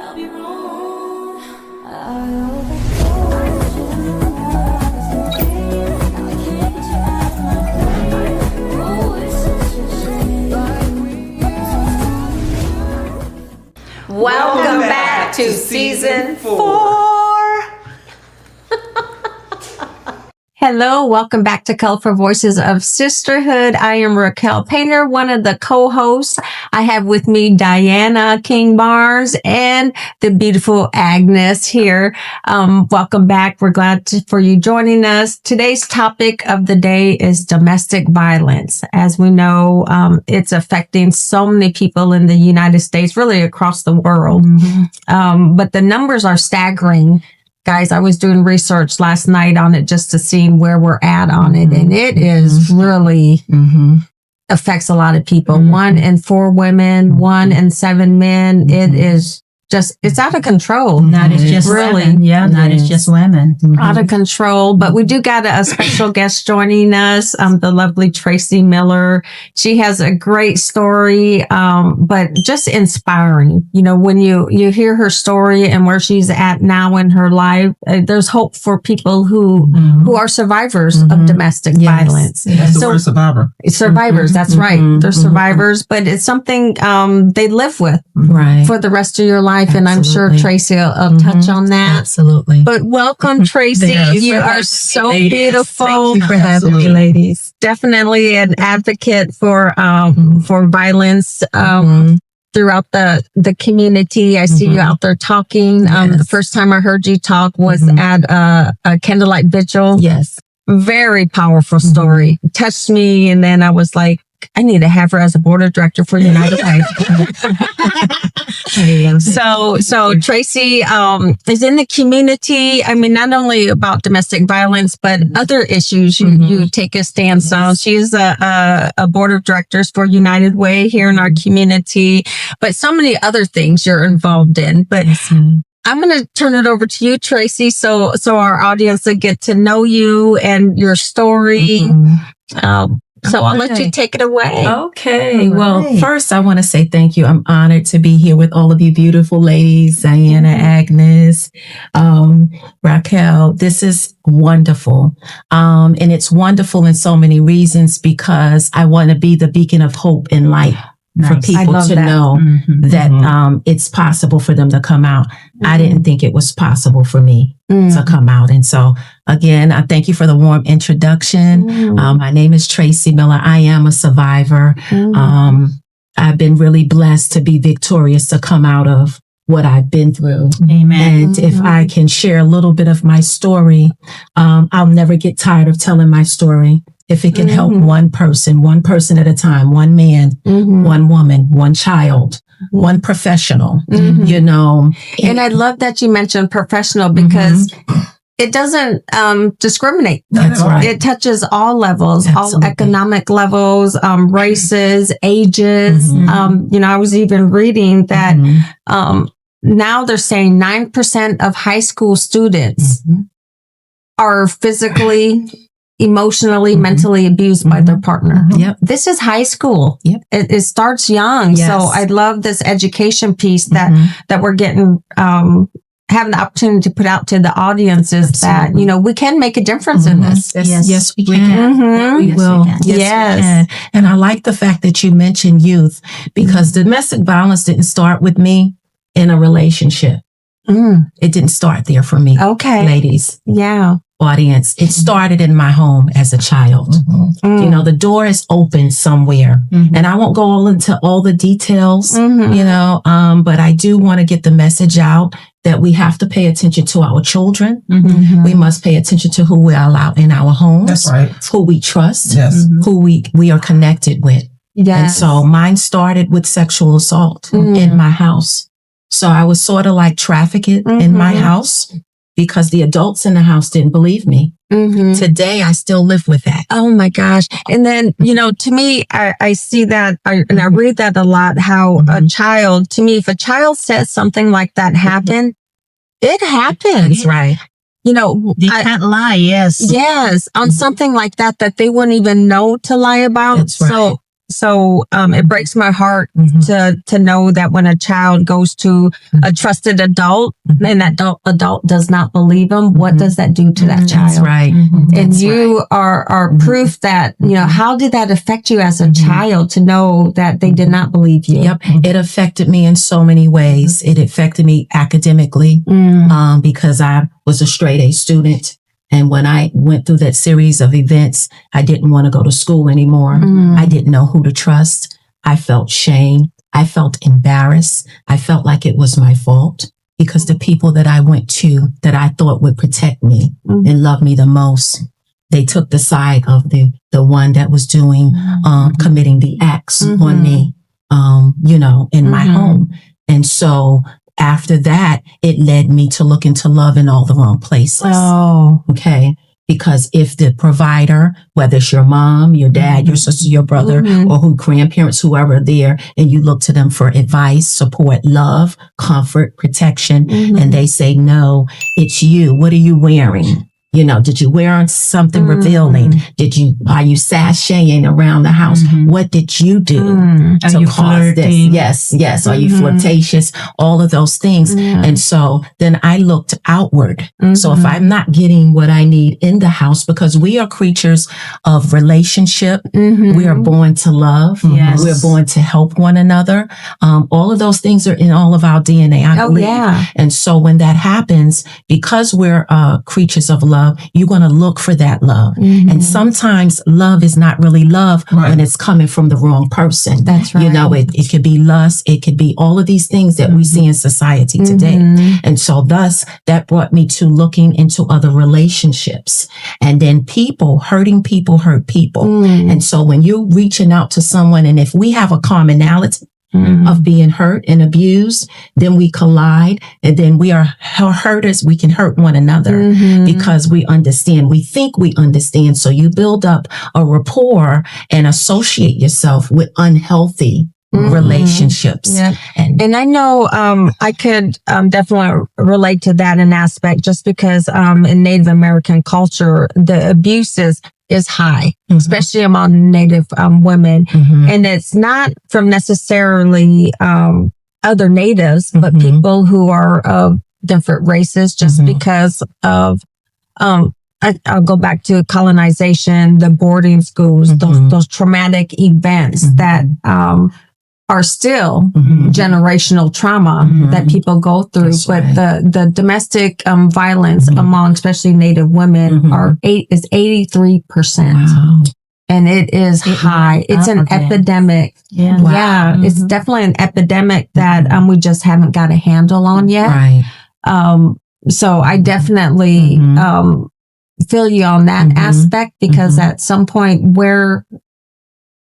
Welcome back to season 4. Hello, welcome back to Colorful Voices of Sisterhood. I am Raquel Painter, one of the co-hosts. I have with me Diana King Bars and the beautiful Agnes here. Welcome back. We're glad for you joining us. Today's topic of the day is domestic violence. As we know, it's affecting so many people in the United States, really across the world. But the numbers are staggering. Guys, I was doing research last night on it just to see where we're at on it. And it is really affects a lot of people. 1 in 4 women, 1 in 7 men. It is just, it's out of control. Not as just really women. Yeah, not as just women. Out of control. But we do got a special guest joining us, the lovely Tracy Miller. She has a great story, but just inspiring. You know, when you hear her story and where she's at now in her life, there's hope for people who are survivors of domestic violence. That's the word survivor. Survivors, that's right. They're survivors, but it's something they live with for the rest of your life. And I'm sure Tracy will touch on that. Absolutely. But welcome, Tracy. You are so beautiful. Thank you for having me, ladies. Definitely an advocate for violence throughout the community. I see you out there talking. The first time I heard you talk was at a candlelight vigil. Yes. Very powerful story. It touched me, and then I was like, I need to have her as a board of director for United Way. So Tracy is in the community. I mean, not only about domestic violence, but other issues you take a stance on. She is a board of directors for United Way here in our community, but so many other things you're involved in. But I'm going to turn it over to you, Tracy, so our audience will get to know you and your story. So I'll let you take it away. Okay. Well, first I want to say thank you. I'm honored to be here with all of you beautiful ladies, Diana, Agnes, Raquel. This is wonderful. And it's wonderful in so many reasons because I want to be the beacon of hope and light. For people to know that it's possible for them to come out. I didn't think it was possible for me to come out. And so, again, I thank you for the warm introduction. My name is Tracy Miller. I am a survivor. I've been really blessed to be victorious to come out of what I've been through. Amen. And if I can share a little bit of my story, I'll never get tired of telling my story. If it can help one person at a time, one man, one woman, one child, one professional, you know. And I love that you mentioned professional because it doesn't discriminate. That's right. It touches all levels, all economic levels, races, ages. You know, I was even reading that now they're saying 9% of high school students are physically, emotionally, mentally abused by their partner. This is high school. It starts young. So I love this education piece that we're getting, having the opportunity to put out to the audiences that, you know, we can make a difference in this. Yes, we can. We will. Yes, we can. And I like the fact that you mentioned youth because domestic violence didn't start with me in a relationship. It didn't start there for me. Okay. Ladies. Audience. It started in my home as a child. You know, the door is open somewhere and I won't go into all the details, you know, but I do want to get the message out that we have to pay attention to our children. We must pay attention to who we allow in our homes. That's right. Who we trust, who we are connected with. And so mine started with sexual assault in my house. So I was sort of like trafficked in my house. Because the adults in the house didn't believe me. Today, I still live with that. Oh my gosh. And then, you know, to me, I see that, and I read that a lot, how a child, to me, if a child says something like that happened, it happens. Right. You know, they can't lie. Yes. On something like that they wouldn't even know to lie about. That's right. So So it breaks my heart to know that when a child goes to a trusted adult and that adult does not believe them, what does that do to that child? That's right. And you are proof that, you know, how did that affect you as a child to know that they did not believe you? Yep. It affected me in so many ways. It affected me academically because I was a straight A student. And when I went through that series of events, I didn't want to go to school anymore. I didn't know who to trust. I felt shame. I felt embarrassed. I felt like it was my fault because the people that I went to that I thought would protect me and love me the most, they took the side of the one that was doing, committing the acts on me, you know, in my home. And so after that, it led me to look into love in all the wrong places. Oh, okay. Because if the provider, whether it's your mom, your dad, your sister, your brother, or who grandparents, whoever are there, and you look to them for advice, support, love, comfort, protection, and they say, no, it's you. What are you wearing? You know, did you wear something revealing? Are you sashaying around the house? What did you do to cause this? Yes. Are you flirtatious? All of those things. And so then I looked outward. So if I'm not getting what I need in the house, because we are creatures of relationship, we are born to love. Yes. We're born to help one another. All of those things are in all of our DNA, I believe. Yeah. And so when that happens, because we're creatures of love, you're going to look for that love. And sometimes love is not really love when it's coming from the wrong person. That's right. You know, it could be lust. It could be all of these things that we see in society today. And so thus that brought me to looking into other relationships. And then hurting people hurt people. And so when you're reaching out to someone, and if we have a commonality of being hurt and abused, then we collide, and then we are hurters. We can hurt one another because we understand. We think we understand. So you build up a rapport and associate yourself with unhealthy relationships. Yeah. And I know I could definitely relate to that in aspect, just because in Native American culture, the abuse is high, especially among Native women. And it's not from necessarily other natives, but people who are of different races, just because of, I'll go back to colonization, the boarding schools, those traumatic events that are still generational trauma that people go through. That's but right. the domestic violence among especially Native women is 83%. Wow. And it is high. It's an epidemic. Yeah. Wow. Yeah. It's definitely an epidemic that we just haven't got a handle on yet. Right. So I definitely feel you on that aspect, because at some point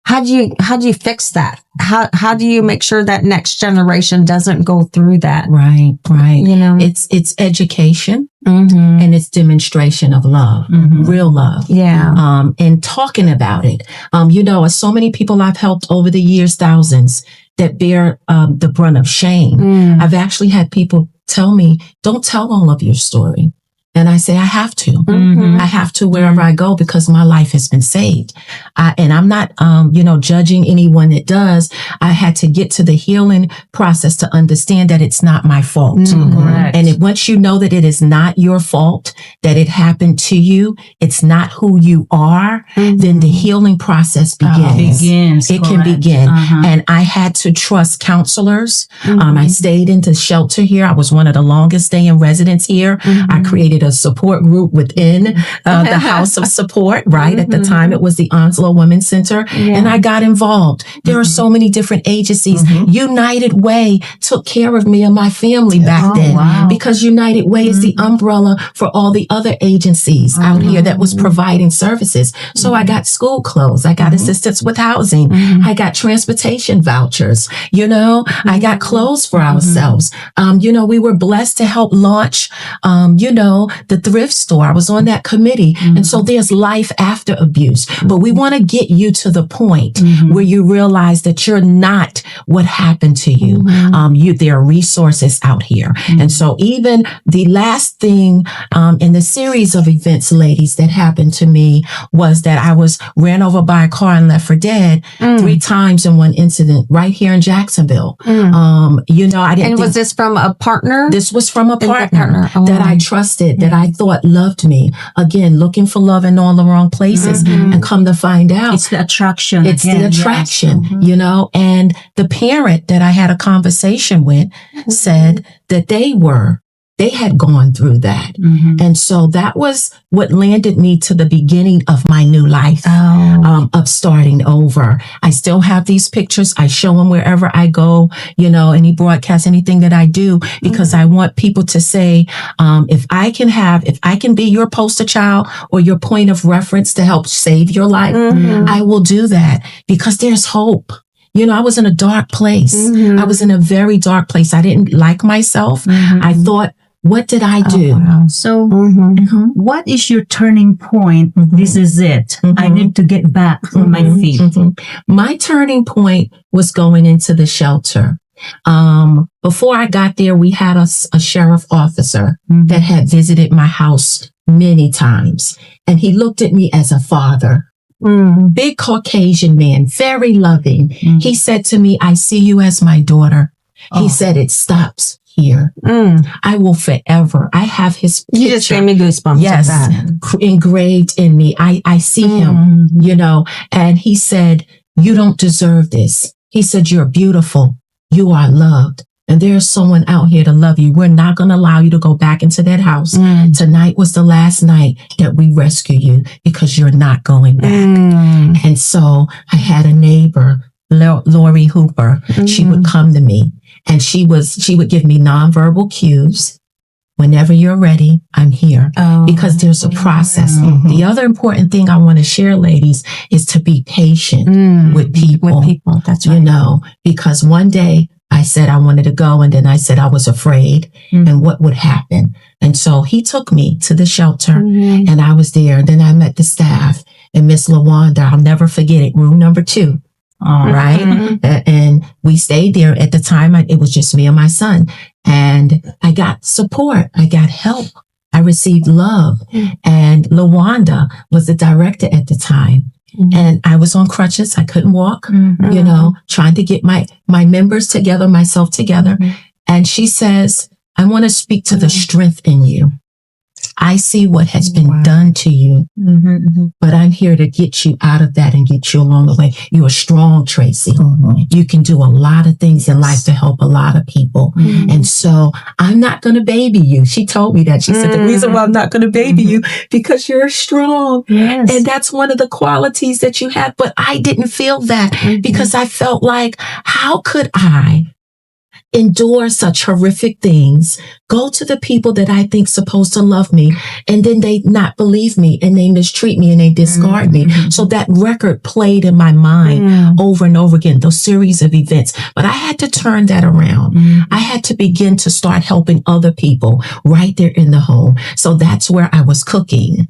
how do you fix that? How do you make sure that next generation doesn't go through that? Right. You know, it's education and it's demonstration of love, real love. Yeah. And talking about it. You know, so many people I've helped over the years, thousands, that bear the brunt of shame. I've actually had people tell me, don't tell all of your story. And I say, I have to. I have to wherever I go, because my life has been saved. And I'm not, judging anyone that does. I had to get to the healing process to understand that it's not my fault. And once you know that it is not your fault, that it happened to you, it's not who you are, then the healing process begins. It can begin. And I had to trust counselors. I stayed into shelter here. I was one of the longest staying residents here. I created a support group within the House of Support, right? At the time, it was the Onslow Women's Center. And I got involved. There are so many different agencies. United Way took care of me and my family back then, because United Way is the umbrella for all the other agencies out here that was providing services. So I got school clothes. I got assistance with housing. I got transportation vouchers. You know, I got clothes for ourselves. We were blessed to help launch, the thrift store. I was on that committee. And so there's life after abuse. But we want to get you to the point where you realize that you're not what happened to you. There are resources out here. And so even the last thing in the series of events, ladies, that happened to me was that I was ran over by a car and left for dead 3 times in one incident right here in Jacksonville. I didn't. And was this from a partner? This was from a partner that I trusted, that I thought loved me. Again, looking for love in all the wrong places, and come to find out, it's the attraction. It's the attraction, And the parent that I had a conversation with said that they had gone through that. And so that was what landed me to the beginning of my new life, of starting over. I still have these pictures. I show them wherever I go, any broadcast, anything that I do, because I want people to say, if I can be your poster child or your point of reference to help save your life, I will do that, because there's hope. I was in a dark place. I was in a very dark place. I didn't like myself. I thought, what did I do? So what is your turning point? This is it. I need to get back on my feet. My turning point was going into the shelter. Before I got there, we had a sheriff officer that had visited my house many times. And he looked at me as a father. Big Caucasian man, very loving. He said to me, I see you as my daughter. He said, it stops here. I will forever. I have his picture. You just gave me goosebumps. Yes, engraved in me. I see him, and he said, you don't deserve this. He said, you're beautiful. You are loved. And there's someone out here to love you. We're not going to allow you to go back into that house. Tonight was the last night that we rescue you, because you're not going back. And so I had a neighbor, Lori Hooper. She would come to me, and she would give me nonverbal cues. Whenever you're ready, I'm here, because there's a process. The other important thing I want to share, ladies, is to be patient with people. That's right. Because one day I said I wanted to go, and then I said I was afraid and what would happen. And so he took me to the shelter, and I was there. And then I met the staff and Miss LaWanda. I'll never forget it. Room number 2. Right. And we stayed there. At the time, it was just me and my son. And I got support. I got help. I received love. And LaWanda was the director at the time. And I was on crutches. I couldn't walk, trying to get my members together, myself together. And she says, I want to speak to the strength in you. I see what has been done to you, but I'm here to get you out of that and get you along the way. You're strong, Tracy. You can do a lot of things in life to help a lot of people. And so I'm not going to baby you. She told me that. She said, the reason why I'm not going to baby you, because you're strong. Yes. And that's one of the qualities that you have. But I didn't feel that, because I felt like, how could I endure such horrific things, go to the people that I think supposed to love me, and then they not believe me, and they mistreat me, and they discard me. So that record played in my mind over and over again, those series of events. But I had to turn that around. I had to begin to start helping other people right there in the home. So that's where I was cooking,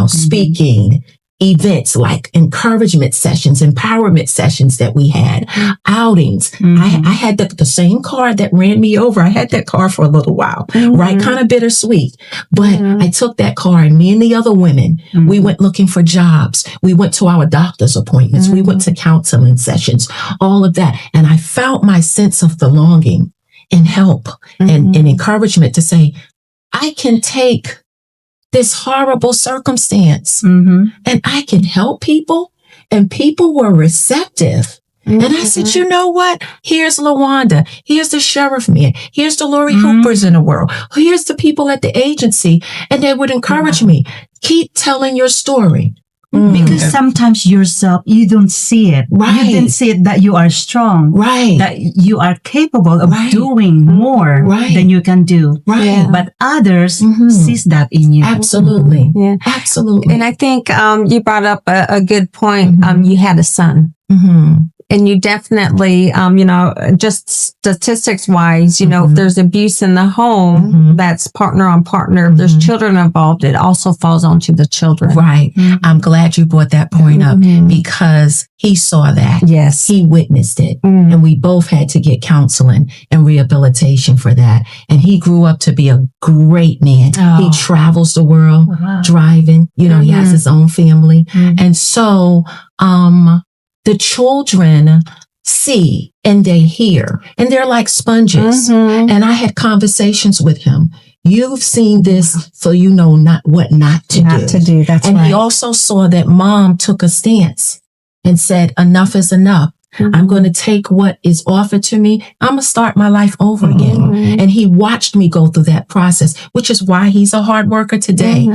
speaking, events like encouragement sessions, empowerment sessions that we had, outings. I had the same car that ran me over. I had that car for a little while, right? Kind of bittersweet. But I took that car, and me and the other women, we went looking for jobs. We went to our doctor's appointments. We went to counseling sessions, all of that. And I found my sense of belonging and help and encouragement to say, I can take this horrible circumstance and I can help people. And people were receptive. And I said, you know what? Here's LaWanda. Here's the sheriff man. Here's the Lori Hoopers in the world. Here's the people at the agency. And they would encourage me. Keep telling your story. Because sometimes yourself, you don't see it. Right. You didn't see it that you are strong. Right. That you are capable of doing more than you can do. Right. Yeah. But others sees that in you. Absolutely. Yeah. Absolutely. And I think you brought up a good point. You had a son. And you definitely, just statistics wise, if there's abuse in the home, that's partner on partner. If there's children involved, it also falls onto the children. Right. I'm glad you brought that point up because he saw that. Yes. He witnessed it. And we both had to get counseling and rehabilitation for that. And he grew up to be a great man. Oh. He travels the world driving. He has his own family. And so, the children see and they hear and they're like sponges. And I had conversations with him. You've seen this, so you know what not to do. That's and right. He also saw that mom took a stance and said, enough is enough. I'm going to take what is offered to me. I'm going to start my life over again. And he watched me go through that process, which is why he's a hard worker today,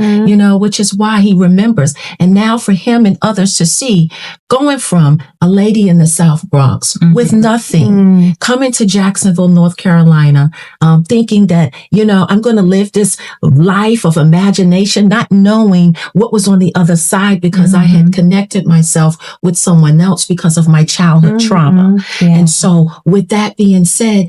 which is why he remembers. And now for him and others to see, going from a lady in the South Bronx with nothing, coming to Jacksonville, North Carolina, thinking that, I'm going to live this life of imagination, not knowing what was on the other side because I had connected myself with someone else because of my childhood trauma. Yeah. And so with that being said,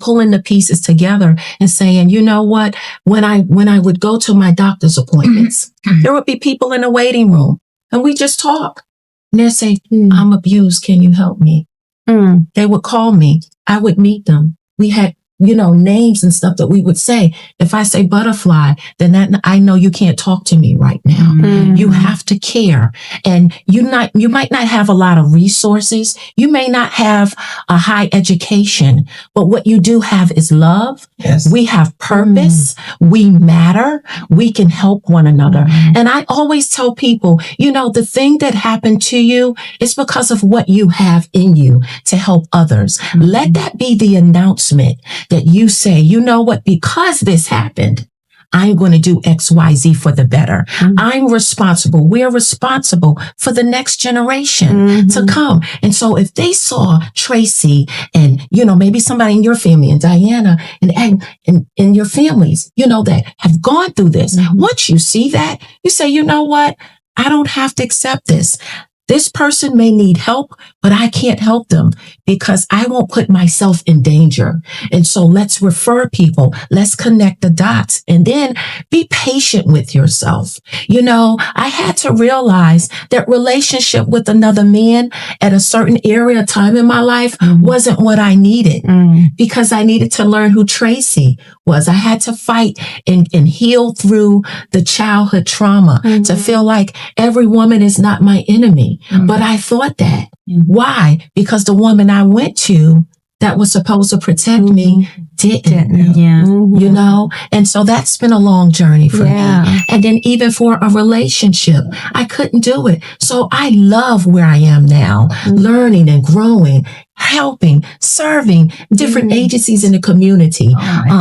pulling the pieces together and saying, you know what, when I would go to my doctor's appointments, there would be people in the waiting room and we just talk. And they'd say, I'm abused. Can you help me? They would call me. I would meet them. We had, names and stuff that we would say. If I say butterfly, then I know you can't talk to me right now. You have to care. And you might not have a lot of resources. You may not have a high education, but what you do have is love. Yes. We have purpose. We matter. We can help one another. And I always tell people, the thing that happened to you is because of what you have in you to help others. Let that be the announcement that you say, you know what, because this happened, I'm going to do X, Y, Z for the better. I'm responsible. We're responsible for the next generation to come. And so if they saw Tracy and, maybe somebody in your family and Diana and your families, that have gone through this, once you see that, you say, you know what, I don't have to accept this. This person may need help, but I can't help them because I won't put myself in danger. And so let's refer people. Let's connect the dots and then be patient with yourself. I had to realize that relationship with another man at a certain area, time in my life wasn't what I needed because I needed to learn who Tracy was. I had to fight and heal through the childhood trauma to feel like every woman is not my enemy. But I thought that. Why? Because the woman I went to that was supposed to protect me didn't. And so that's been a long journey for me. And then even for a relationship, I couldn't do it. So I love where I am now, learning and growing, helping, serving different agencies in the community,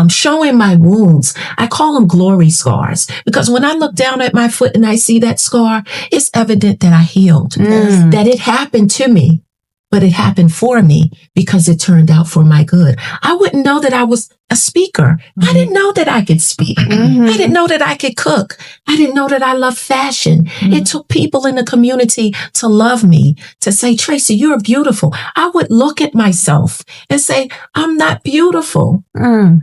showing my wounds. I call them glory scars because when I look down at my foot and I see that scar, it's evident that I healed, that it happened to me. But it happened for me because it turned out for my good. I wouldn't know that I was a speaker. I didn't know that I could speak. I didn't know that I could cook. I didn't know that I love fashion. It took people in the community to love me, to say, Tracy, you're beautiful. I would look at myself and say, I'm not beautiful. I'm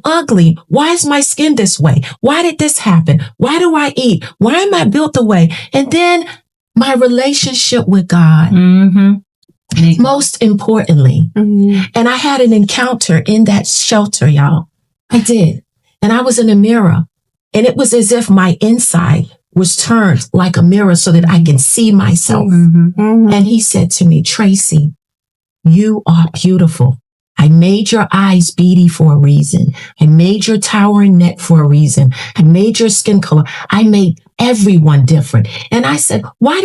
ugly. Why is my skin this way? Why did this happen? Why do I eat? Why am I built the way? And then my relationship with God, most importantly. And I had an encounter in that shelter, y'all. I did. And I was in a mirror. And it was as if my inside was turned like a mirror so that I can see myself. And he said to me, Tracy, you are beautiful. I made your eyes beady for a reason. I made your towering neck for a reason. I made your skin color. I made everyone different. And I said, why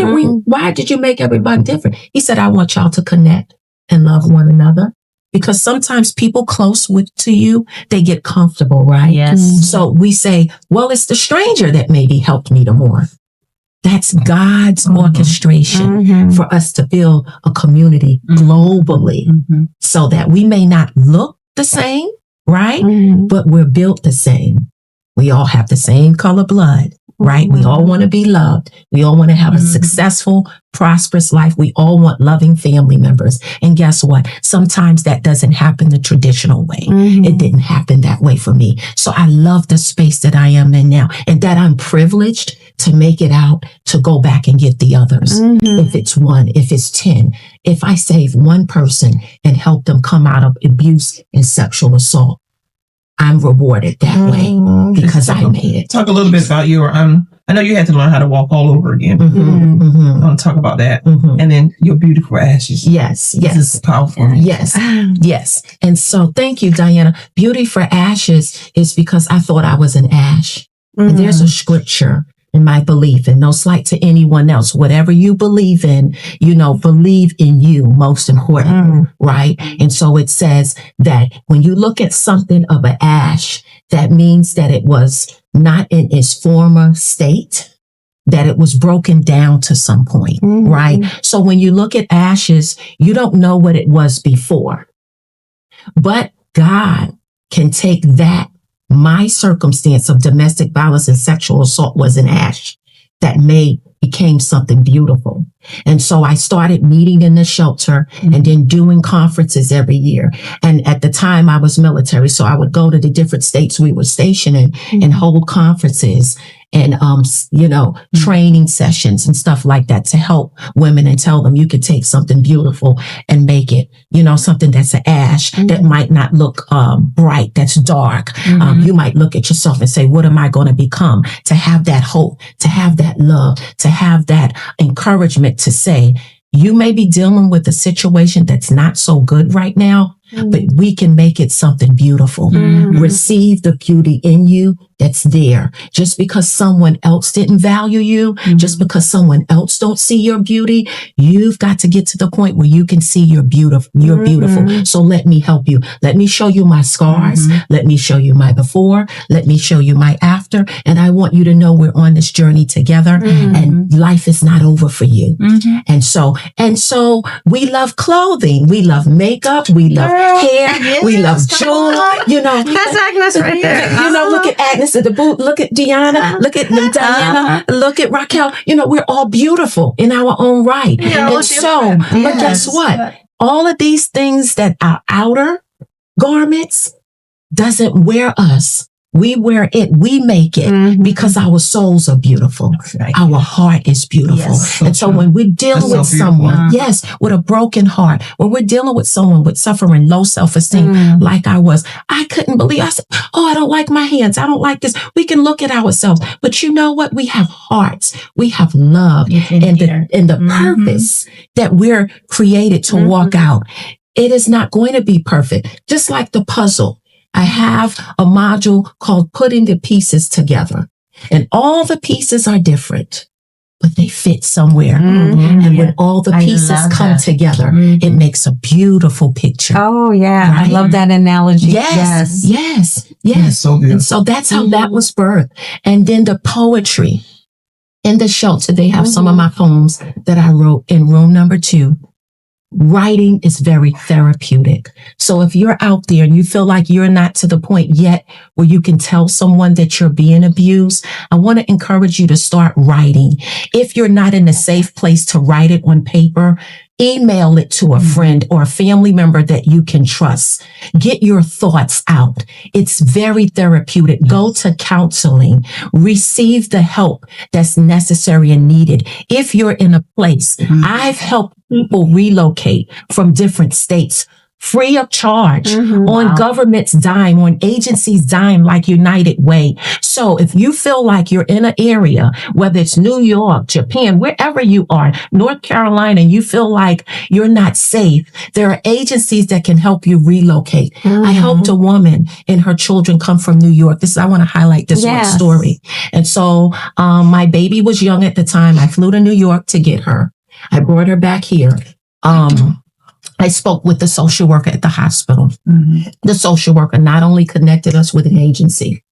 did you make everybody different? He said, I want y'all to connect and love one another because sometimes people close to you, they get comfortable, right? Yes. So we say, well, it's the stranger that maybe helped me the more. That's God's orchestration for us to build a community globally so that we may not look the same, right? But we're built the same. We all have the same color blood. right? We all want to be loved. We all want to have a successful, prosperous life. We all want loving family members. And guess what? Sometimes that doesn't happen the traditional way. It didn't happen that way for me. So I love the space that I am in now, and that I'm privileged to make it out, to go back and get the others. If it's 1, if it's 10, if I save one person and help them come out of abuse and sexual assault, I'm rewarded that way because I made it. Talk a little bit about your, I know you had to learn how to walk all over again. I want to talk about that. And then your beautiful ashes. Yes. This is powerful. Yes. And so thank you, Diana. Beauty for ashes is because I thought I was an ash. And there's a scripture in my belief, and no slight to anyone else. Whatever you believe in, believe in you, most important, right? And so it says that when you look at something of an ash, that means that it was not in its former state, that it was broken down to some point, right? So when you look at ashes, you don't know what it was before, but God can take that. My circumstance of domestic violence and sexual assault was an ash that became something beautiful. And so I started meeting in the shelter and then doing conferences every year. And at the time I was military, so I would go to the different states we were stationed in and hold conferences and, training sessions and stuff like that to help women and tell them you could take something beautiful and make it, something that's an ash that might not look bright, that's dark. You might look at yourself and say, what am I going to become? To have that hope, to have that love, to have that encouragement to say, you may be dealing with a situation that's not so good right now, but we can make it something beautiful. Receive the beauty in you that's there. Just because someone else didn't value you, just because someone else don't see your beauty, you've got to get to the point where you can see you're beautiful. You're beautiful. So let me help you. Let me show you my scars. Let me show you my before. Let me show you my after. And I want you to know we're on this journey together and life is not over for you. And so we love clothing. We love makeup. We love hair. We love jewelry. That's Agnes right there. Look at Agnes at the boot. Look at Deanna. Look at Diana. Look at Raquel. We're all beautiful in our own right. And so, but guess what? All of these things that are outer garments doesn't wear us. We wear it. We make it because our souls are beautiful. Right. Our heart is beautiful. Yes, and so when we're dealing with someone, with a broken heart, when we're dealing with someone with suffering, low self-esteem, like I was, I couldn't believe. I said, I don't like my hands. I don't like this. We can look at ourselves. But you know what? We have hearts. We have love and the purpose that we're created to walk out. It is not going to be perfect. Just like the puzzle. I have a module called Putting the Pieces Together. And all the pieces are different, but they fit somewhere. And when all the pieces come together, it makes a beautiful picture. Oh, yeah. Right? I love that analogy. Yes. So good. And so that's how that was birthed. And then the poetry in the shelter, they have some of my poems that I wrote in room number 2. Writing is very therapeutic. So if you're out there and you feel like you're not to the point yet where you can tell someone that you're being abused, I want to encourage you to start writing. If you're not in a safe place to write it on paper, email it to a friend or a family member that you can trust. Get your thoughts out. It's very therapeutic. Go to counseling. Receive the help that's necessary and needed. If you're in a place, I've helped people relocate from different states free of charge on government's dime, on agencies' dime like United Way. So if you feel like you're in an area, whether it's New York, Japan, wherever you are, North Carolina, and you feel like you're not safe, there are agencies that can help you relocate. I helped a woman and her children come from New York. I want to highlight this one story. And so my baby was young at the time. I flew to New York to get her. I brought her back here. I spoke with the social worker at the hospital. The social worker not only connected us with an agency,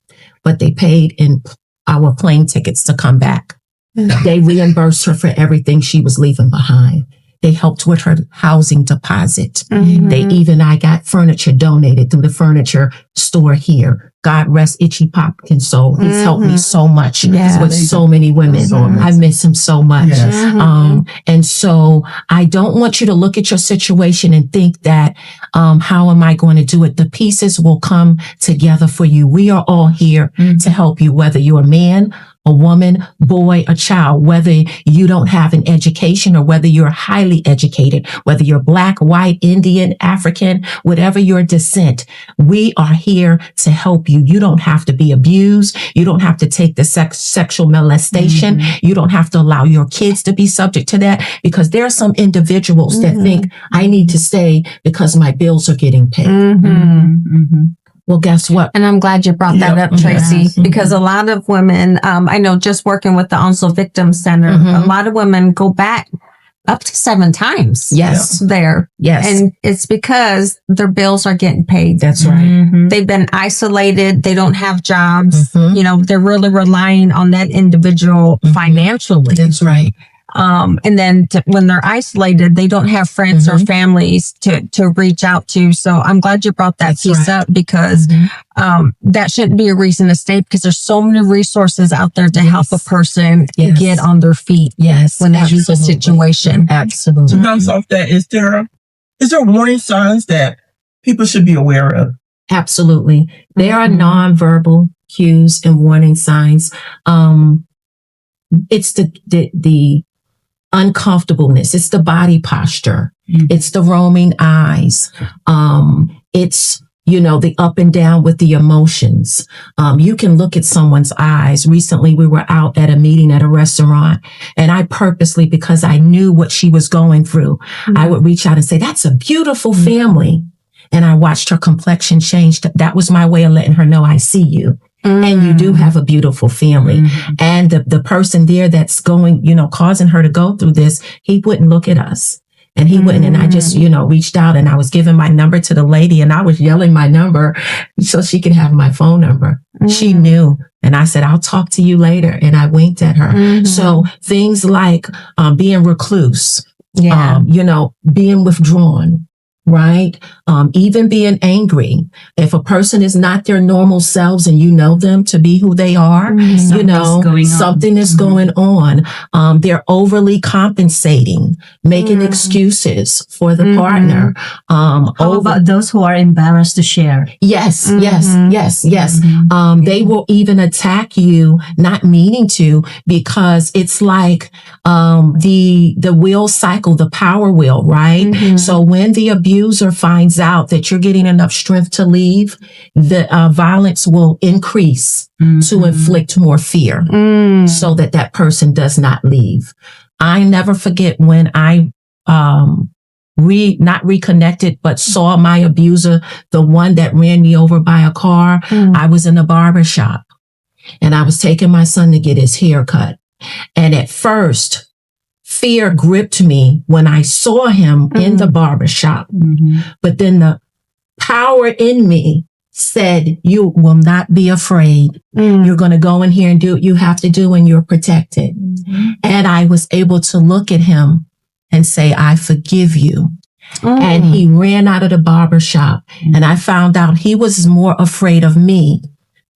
but they paid in our plane tickets to come back. They reimbursed her for everything she was leaving behind. They helped with her housing deposit. I got furniture donated through the furniture store here God rest Itchy Popkins' soul. He's helped me so much with so many women. I miss him so much. Yes. And so I don't want you to look at your situation and think that, how am I going to do it? The pieces will come together for you. We are all here to help you, whether you're a man, a woman, boy, a child, whether you don't have an education or whether you're highly educated, whether you're Black, white, Indian, African, whatever your descent, we are here to help you. You don't have to be abused. You don't have to take the sexual molestation. You don't have to allow your kids to be subject to that, because there are some individuals that think I need to stay because my bills are getting paid. Well, guess what? And I'm glad you brought that up, Tracy, because a lot of women, I know just working with the Onslow Victim Center, a lot of women go back up to 7 times. Yes. There. Yes. And it's because their bills are getting paid. That's right. They've been isolated. They don't have jobs. You know, they're really relying on that individual financially. That's right. And then when they're isolated, they don't have friends or families to reach out to. So I'm glad you brought that piece up, because that shouldn't be a reason to stay, because there's so many resources out there to help a person get on their feet when they're in a situation. Absolutely. To bounce off that, is there warning signs that people should be aware of? Absolutely. There are nonverbal cues and warning signs. It's the uncomfortableness. It's the body posture. It's the roaming eyes. It's, the up and down with the emotions. You can look at someone's eyes. Recently, we were out at a meeting at a restaurant, and I purposely, because I knew what she was going through, I would reach out and say, "That's a beautiful family." And I watched her complexion change. That was my way of letting her know I see you. And you do have a beautiful family. And the person there that's going, causing her to go through this, he wouldn't look at us. And he wouldn't. And I just, reached out, and I was giving my number to the lady, and I was yelling my number so she could have my phone number. She knew. And I said, "I'll talk to you later." And I winked at her. So things like being recluse, being withdrawn. Right? Even being angry. If a person is not their normal selves and you know them to be who they are, something is going on. They're overly compensating, making excuses for the partner. How about those who are embarrassed to share? Yes. They will even attack you, not meaning to, because it's like the wheel cycle, the power wheel, right? So when the abuser finds out that you're getting enough strength to leave, the violence will increase to inflict more fear so that person does not leave. I never forget when I not reconnected, but saw my abuser, the one that ran me over by a car. I was in a barber shop, and I was taking my son to get his hair cut. And at first, fear gripped me when I saw him in the barbershop. But then the power in me said, "You will not be afraid. You're going to go in here and do what you have to do, and you're protected." And I was able to look at him and say, "I forgive you." And he ran out of the barbershop. And I found out he was more afraid of me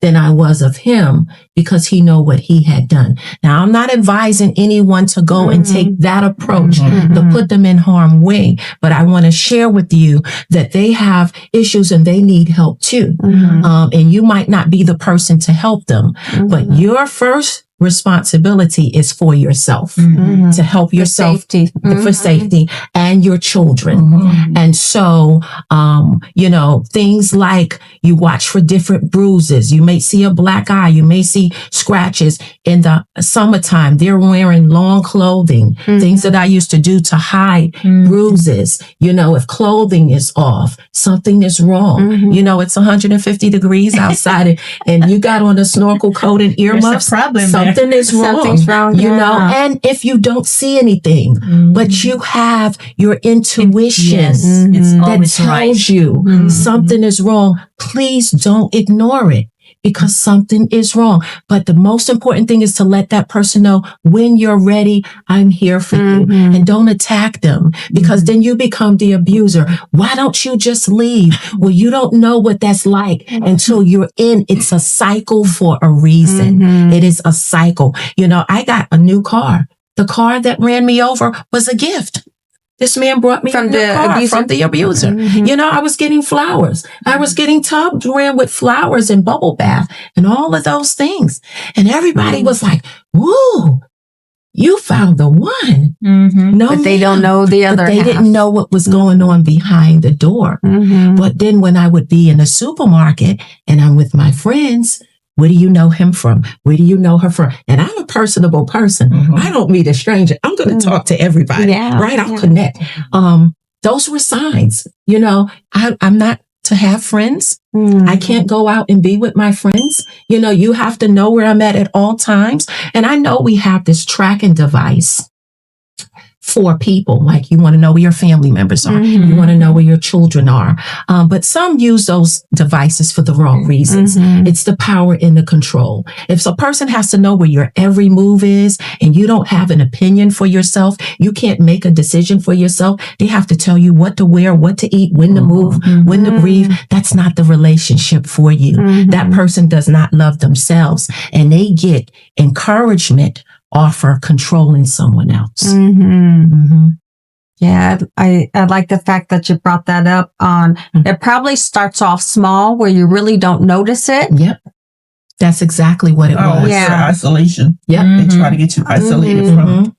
than I was of him, because he knew what he had done. Now, I'm not advising anyone to go and take that approach to put them in harm's way, but I want to share with you that they have issues and they need help too. And you might not be the person to help them, but your first responsibility is for yourself, to help yourself for safety and your children. And so, things like you watch for different bruises. You may see a black eye. You may see scratches. In the summertime, they're wearing long clothing, things that I used to do to hide bruises. If clothing is off, something is wrong. It's 150 degrees outside and you got on a snorkel coat and earmuffs. Something is wrong. Something's wrong. And if you don't see anything, but you have your intuition that tells you something is wrong, please don't ignore it. because something is wrong. But the most important thing is to let that person know when you're ready, I'm here for you. And don't attack them, because then you become the abuser. Why don't you just leave? Well, you don't know what that's like until you're in. It's a cycle for a reason. It is a cycle. You know, I got a new car. The car that ran me over was a gift. This man brought me from the abuser. You know, I was getting flowers. I was getting tubs ran with flowers and bubble bath and all of those things. And everybody was like, woo, you found the one. No, but they don't know the other They half. didn't know what was going on behind the door. But then when I would be in the supermarket and I'm with my friends, where do you know him from? Where do you know her from? And I'm a personable person. I don't meet a stranger. I'm going to talk to everybody, right? I'll connect. Those were signs. You know, I'm not to have friends. I can't go out and be with my friends. You know, you have to know where I'm at all times. And I know we have this tracking device for people. Like, you want to know where your family members are. You want to know where your children are. But some use those devices for the wrong reasons. It's the power and the control. If a person has to know where your every move is and you don't have an opinion for yourself, you can't make a decision for yourself. They have to tell you what to wear, what to eat, when to move, when to breathe. That's not the relationship for you. That person does not love themselves, and they get encouragement offer controlling someone else. Yeah, I like the fact that you brought that up on, it probably starts off small where you really don't notice it. Yep. That's exactly what it was. Yeah. Isolation. Yep. They try to get you isolated from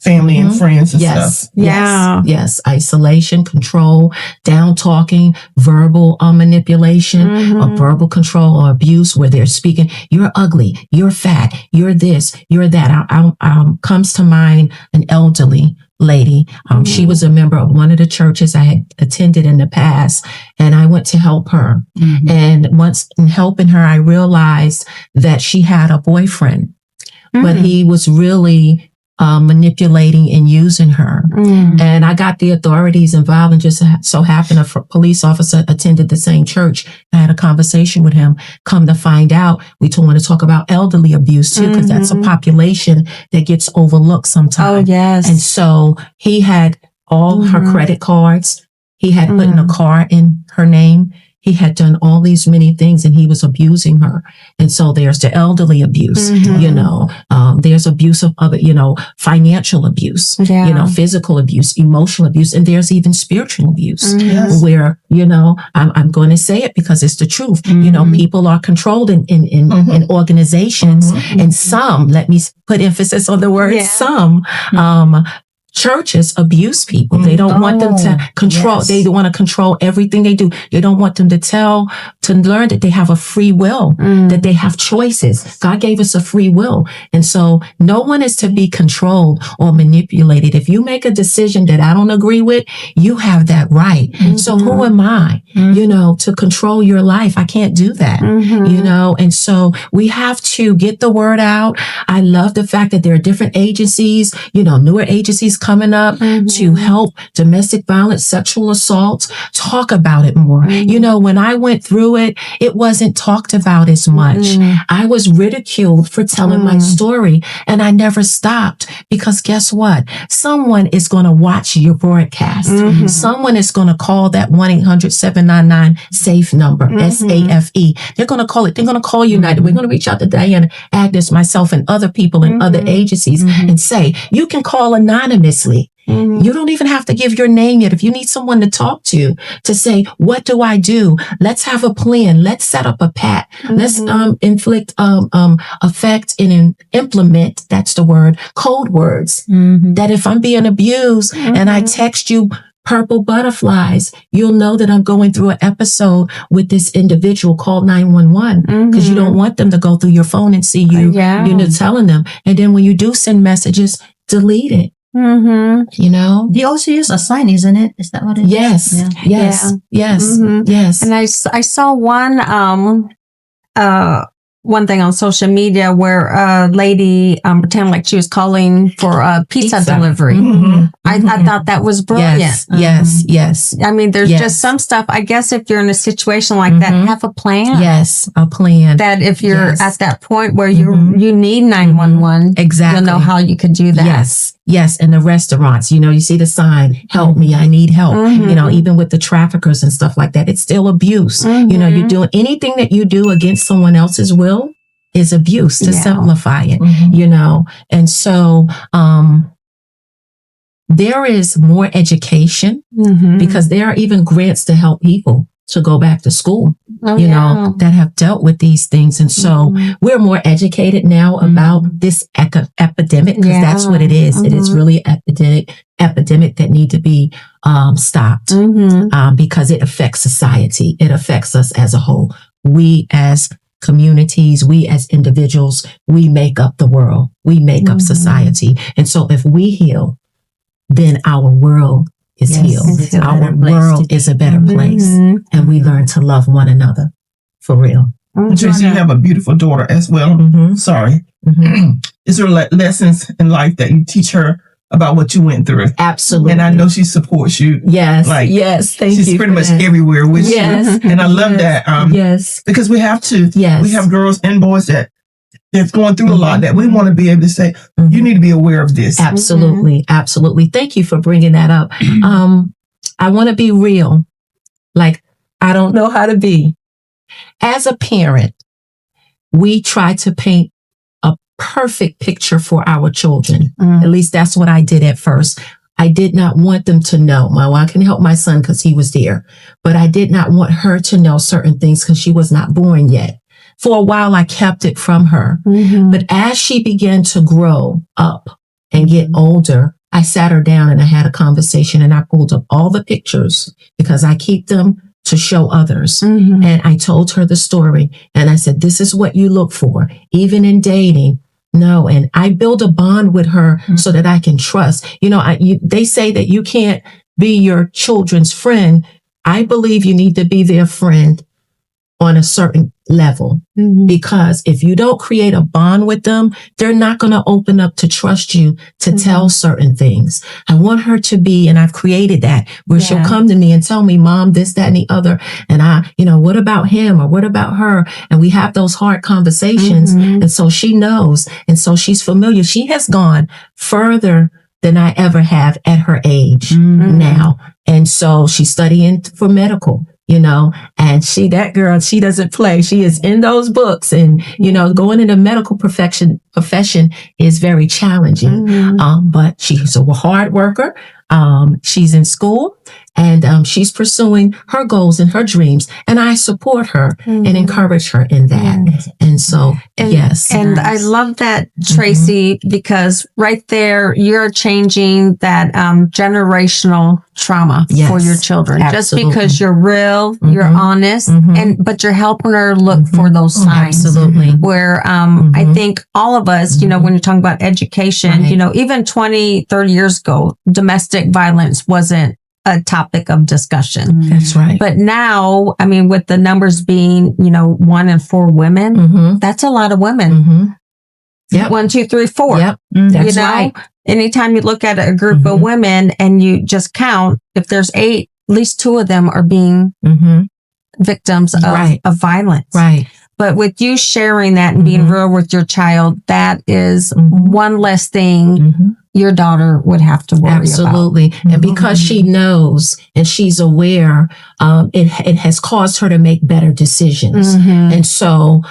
family and friends and stuff. Yes. Isolation, control, down talking, verbal manipulation, or verbal control or abuse, where they're speaking, you're ugly, you're fat, you're this, you're that. Comes to mind an elderly lady. She was a member of one of the churches I had attended in the past, and I went to help her. And once in helping her, I realized that she had a boyfriend, but he was really manipulating and using her. And I got the authorities involved, and just so happened a police officer attended the same church. I had a conversation with him. Come to find out, we want to talk about elderly abuse too, because that's a population that gets overlooked sometimes. And so he had all her credit cards. He had put in a car in her name. He had done all these many things, and he was abusing her. And so there's the elderly abuse, you know, there's abuse of other, you know, financial abuse, you know, physical abuse, emotional abuse, and there's even spiritual abuse where, you know, I'm going to say it because it's the truth. You know, people are controlled in organizations, and some, let me put emphasis on the word some, churches abuse people. They don't want them to control. They want to control everything they do. They don't want them to learn that they have a free will, that they have choices. God gave us a free will. And so no one is to be controlled or manipulated. If you make a decision that I don't agree with, you have that right. So who am I, you know, to control your life? I can't do that, you know? And so we have to get the word out. I love the fact that there are different agencies, you know, newer agencies coming up to help domestic violence, sexual assault, talk about it more. You know, when I went through it, it wasn't talked about as much. I was ridiculed for telling my story, and I never stopped, because guess what? Someone is going to watch your broadcast. Someone is going to call that 1-800-799-SAFE number, SAFE. They're going to call it. They're going to call United. We're going to reach out to Diana, Agnes, myself, and other people in other agencies and say, you can call anonymously. You don't even have to give your name yet. If you need someone to talk to say, what do I do? Let's have a plan. Let's set up a PAT. Let's inflict affect and implement, that's the word, code words. That if I'm being abused and I text you purple butterflies, you'll know that I'm going through an episode with this individual. Call 911, because you don't want them to go through your phone and see you, you know, telling them. And then when you do send messages, delete it. You know, they also use a sign, isn't it? Is that what it is? Yes. And I saw one one thing on social media where a lady pretended like she was calling for a pizza delivery. I thought that was brilliant. Yes. I mean, there's just some stuff. I guess if you're in a situation like that, have a plan. Yes, a plan. That if you're at that point where you need 911, exactly, you'll know how you could do that. Yes. And the restaurants, you see the sign, help me, I need help. Even with the traffickers and stuff like that, it's still abuse. You're doing anything that you do against someone else's will is abuse, to simplify it, And so, there is more education because there are even grants to help people to go back to school, that have dealt with these things. And so we're more educated now about this epidemic, because that's what it is. It is really epidemic that need to be stopped because it affects society. It affects us as a whole. We as communities, we as individuals, we make up the world. We make up society. And so if we heal, then our world is healed. Our world is a better place. And we learn to love one another for real. Tracy, you have a beautiful daughter as well. Sorry. Is there lessons in life that you teach her about what you went through? Absolutely. And I know she supports you. Yes. Thank you. She's pretty much everywhere with you. And I love that. Because we have to. We have girls and boys that's going through a lot that we want to be able to say, you need to be aware of this. Absolutely. Thank you for bringing that up. I want to be real. Like, I don't know how to be. As a parent, we try to paint a perfect picture for our children. At least that's what I did at first. I did not want them to know. I can help my son because he was there, but I did not want her to know certain things because she was not born yet. For a while, I kept it from her. But as she began to grow up and get older, I sat her down and I had a conversation, and I pulled up all the pictures because I keep them to show others. And I told her the story, and I said, this is what you look for, even in dating. No. And I build a bond with her so that I can trust. They say that you can't be your children's friend. I believe you need to be their friend on a certain level, because if you don't create a bond with them, they're not going to open up to trust you to tell certain things. I want her to be, and I've created that, where she'll come to me and tell me, Mom, this, that, and the other. And what about him, or what about her? And we have those hard conversations. And so she knows. And so she's familiar. She has gone further than I ever have at her age now. And so she's studying for medical. And that girl, she doesn't play. She is in those books, and, going into medical profession is very challenging. But she's a hard worker. She's in school, and she's pursuing her goals and her dreams. And I support her and encourage her in that. And so, yes. And I love that, Tracy, because right there, you're changing that generational trauma for your children. Absolutely. Just because you're real, you're honest, but you're helping her look for those signs. Absolutely. Where I think all of us, when you're talking about education, even 20, 30 years ago, domestic violence wasn't a topic of discussion. That's right. But now, with the numbers being, 1 in 4 women, that's a lot of women. 1, 2, 3, 4. Yep. That's right. Anytime you look at a group of women and you just count, if there's 8, at least 2 of them are being victims of violence. Right. But with you sharing that and being real with your child, that is one less thing your daughter would have to worry Absolutely. about. And because she knows and she's aware, it has caused her to make better decisions. And so,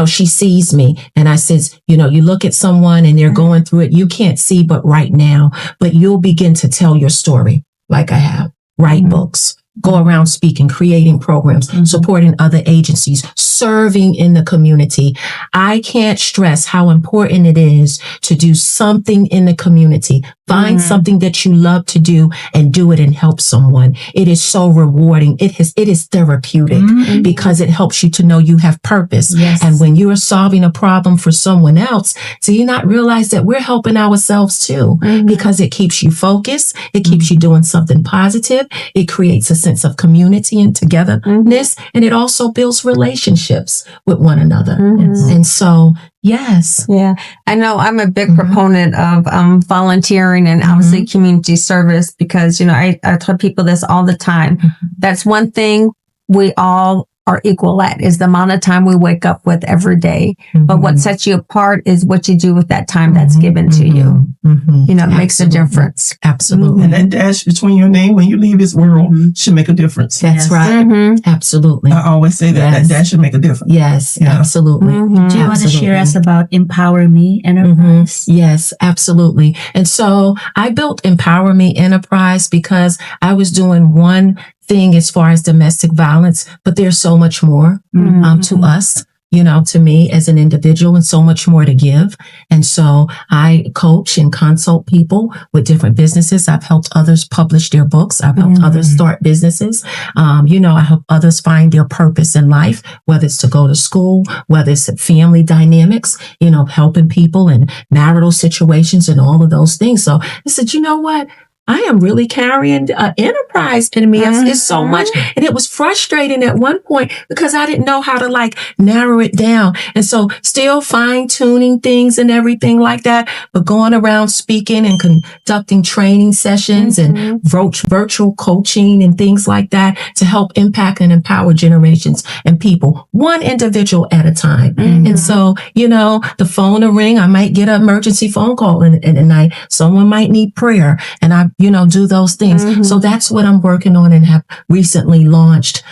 she sees me, and I says, you look at someone and they're going through it. You can't see but right now, but you'll begin to tell your story like I have. Write books. Go around speaking, creating programs, supporting other agencies, serving in the community. I can't stress how important it is to do something in the community. Find something that you love to do and do it and help someone. It is so rewarding. It is therapeutic because it helps you to know you have purpose. Yes. And when you are solving a problem for someone else, do you not realize that we're helping ourselves too? Because it keeps you focused. It keeps you doing something positive. It creates a sense of community and togetherness. And it also builds relationships with one another. And so, yes. Yeah. I know I'm a big proponent of volunteering and obviously community service because, you know, I tell people this all the time. That's one thing we all are equal at is the amount of time we wake up with every day. But what sets you apart is what you do with that time that's given to you. You know, it makes a difference. Absolutely. And that dash between your name when you leave this world should make a difference. That's right. Absolutely. I always say that. That dash should make a difference. Yes, absolutely. Do you want to share us about Empower Me Enterprise? Yes, absolutely. And so I built Empower Me Enterprise because I was doing one thing as far as domestic violence, but there's so much more to us, you know, to me as an individual and so much more to give. And so I coach and consult people with different businesses. I've helped others publish their books. I've helped others start businesses. You know, I help others find their purpose in life, whether it's to go to school, whether it's family dynamics, you know, helping people in marital situations and all of those things. So I said, you know what? I am really carrying enterprise in me. It's so much. And it was frustrating at one point because I didn't know how to like narrow it down. And so still fine tuning things and everything like that, but going around speaking and conducting training sessions and virtual coaching and things like that to help impact and empower generations and people, one individual at a time. And so, you know, the phone will ring. I might get an emergency phone call in the night. Someone might need prayer. And I, you know, do those things. So that's what I'm working on and have recently launched,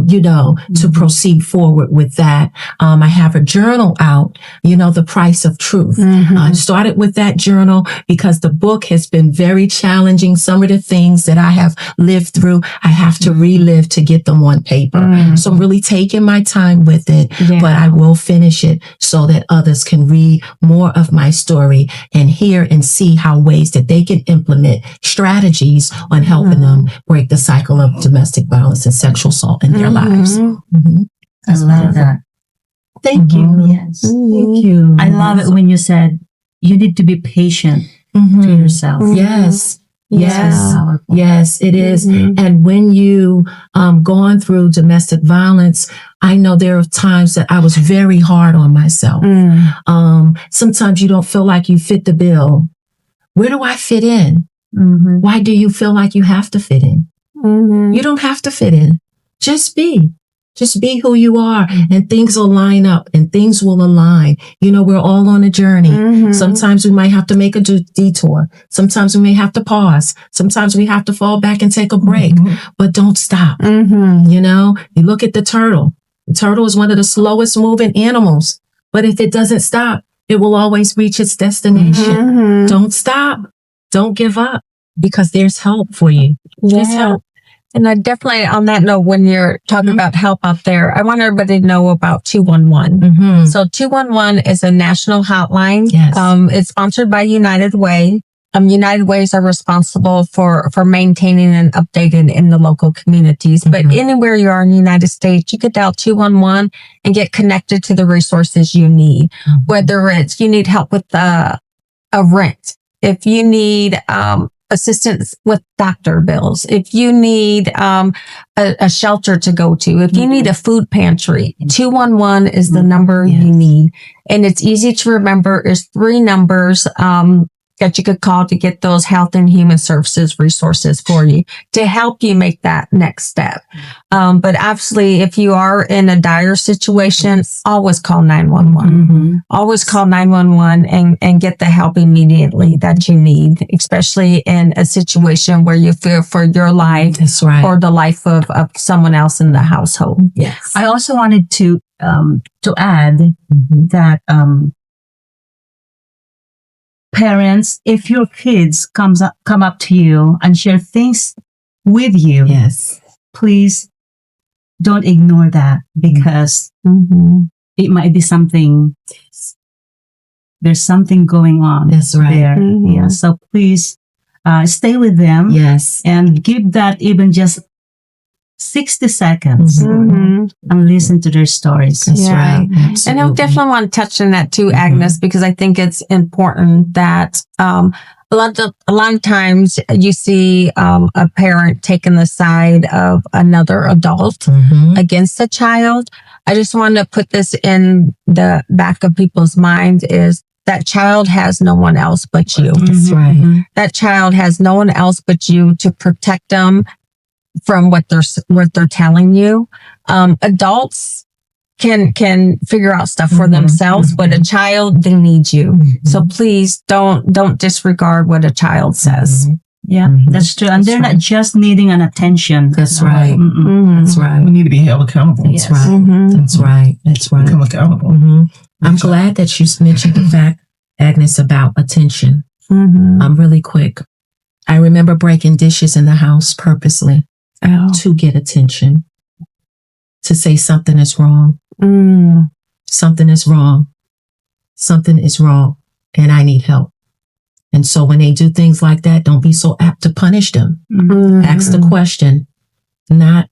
you know, to proceed forward with that. I have a journal out, you know, The Price of Truth. I started with that journal because the book has been very challenging. Some of the things that I have lived through, I have to relive to get them on paper. So I'm really taking my time with it, but I will finish it so that others can read more of my story and hear and see how ways that they can implement strategies on helping them break the cycle of domestic violence and sexual assault in their lives. I love that. Thank you. Yes. Thank you. I love it when you said you need to be patient to yourself. Yes. Yes. Powerful. Yes, it is. And when you gone through domestic violence, I know there are times that I was very hard on myself. Sometimes you don't feel like you fit the bill. Where do I fit in? Why do you feel like you have to fit in? You don't have to fit in. Just be. Just be who you are and things will line up and things will align. You know, we're all on a journey. Sometimes we might have to make a detour. Sometimes we may have to pause. Sometimes we have to fall back and take a break, but don't stop. You know, you look at the turtle. The turtle is one of the slowest moving animals, but if it doesn't stop, it will always reach its destination. Don't stop. Don't give up because there's help for you. There's help. And I definitely, on that note, when you're talking about help out there, I want everybody to know about 211. So 211 is a national hotline. It's sponsored by United Way. United Ways are responsible for maintaining and updating in the local communities. But anywhere you are in the United States, you could dial 211 and get connected to the resources you need. Whether it's you need help with a rent, if you need assistance with doctor bills, if you need a shelter to go to, if you need a food pantry, 211 is the number you need. And it's easy to remember. It's 3 numbers that you could call to get those health and human services resources for you to help you make that next step. But obviously, if you are in a dire situation, always call 911. Always call 911 and get the help immediately that you need, especially in a situation where you fear for your life or the life of someone else in the household. I also wanted to add that parents, if your kids come up to you and share things with you, please don't ignore that because it might be something there's something going on. That's right. There. Yeah. So please stay with them. Yes. And give that even just 60 seconds and listen to their stories. That's right. Absolutely. And I definitely want to touch on that too, Agnes, because I think it's important that a lot of times you see a parent taking the side of another adult against a child. I just want to put this in the back of people's minds is that child has no one else but you. That's right. That child has no one else but you to protect them from what they're telling you. Adults can figure out stuff for themselves, but a child, they need you. So please don't disregard what a child says. Yeah, that's true. And they're not just needing an attention. That's right. That's right. We need to be held accountable. That's right. That's right. That's right. Become accountable. I'm glad that you mentioned the fact, Agnes, about attention. Really quick. I remember breaking dishes in the house purposely to get attention, to say something is wrong. Something is wrong. Something is wrong, and I need help. And so when they do things like that, don't be so apt to punish them. Ask the question, not,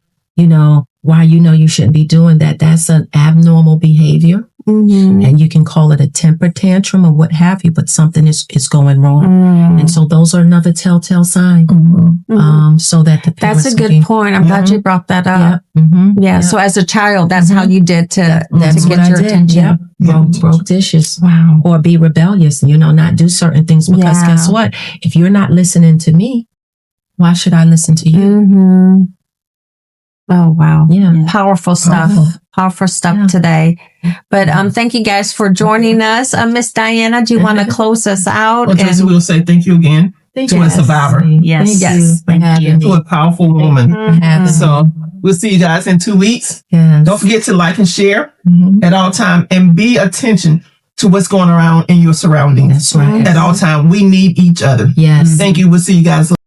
why you shouldn't be doing that. That's an abnormal behavior. And you can call it a temper tantrum or what have you, but something is going wrong. And so those are another telltale sign. So that the parents That's a good point. I'm glad you brought that up. Yeah. So as a child, that's how you did to get your attention. Broke dishes. Wow. Or be rebellious, not do certain things because guess what? If you're not listening to me, why should I listen to you? Oh, wow. Yeah. Powerful stuff. Powerful stuff today. But thank you guys for joining us. Miss Diana, do you want to close us out? Well, Tracy, we'll say thank you again to a survivor. Yes. Thank you. To a powerful woman. So we'll see you guys in 2 weeks. Don't forget to like and share at all time and be attention to what's going around in your surroundings. That's right. At all time. We need each other. Yes. Thank you. We'll see you guys later.